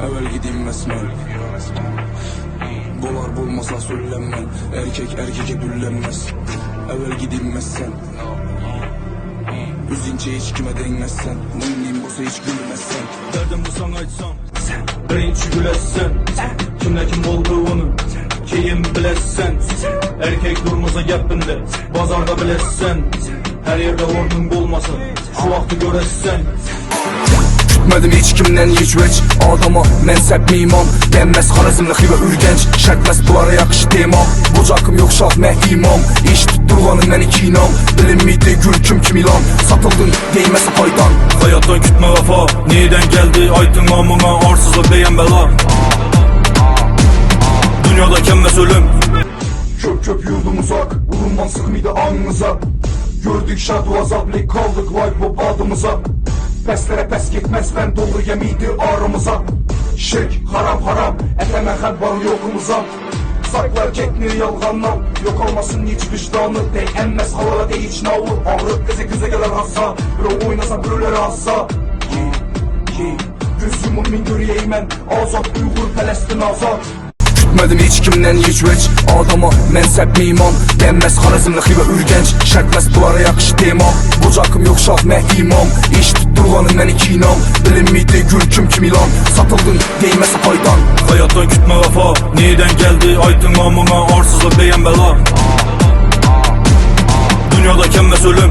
Evvel gideyim mesmel. Dolar bulmasa söylenmem. Erkek erkeke düllenmez. Evvel gideyim messen. Üzünce hiç kime değmezsen. Mınliyim olsa hiç gülmezsen. Derdim bu sana açsam sen birinci gülessen kimle kim olduğunu keyin bilessen. Erkek durmasa gapinde bazarda bilessen. Her yerde ordun bulmasın şu vakti göressen. Tutmadım hiç kimden hiç veç. Adama mensep mimam. Denmez Xarazmlı Xiva Ürgənc. Şərtməz bunlara yakış demam. Bucakım yok şah mə imam. İş tutturğanın mən iki inam. Bilinmiydi gül kim ilan. Satıldın değməsə faydan. Hayattan kütme vefa neyden geldi aytın namına arsızlık diyen bela. Dünyada kenmez ölüm. Köp köp yurdum uzak. Vurulman sıkmıydı anınıza. Gördük şadu azaplik kaldık vay pop adımıza. Peslere pes gitmez ben dolu yemiydi aramıza. Şirk haram haram eteme xəbbar yokumuza. Saklar ketni yalğandan. Yok olmasın hiç vicdanı. Değenmez halala değil hiç navur. Ağrıp göze gelir hassa. Bro oynasa bürüleri hassa. Göz yumum min göreyim ben. Azat Uygur Palestin azat. Tutmadım hiç kimden hiç veç. Adama mensep mimam. Denmez Xarazmlı Xiva Ürgənc. Şərtməz bunlara yakış demam. Bucakım yok şah mə imam. İş tutturğanın mən iki inam. Bilinmiydi gül kim ilan. Satıldın değməsə faydan. Hayattan kütme vefa neyden geldi aytın namına arsızlık diyen bela. Dünyada kenmez ölüm.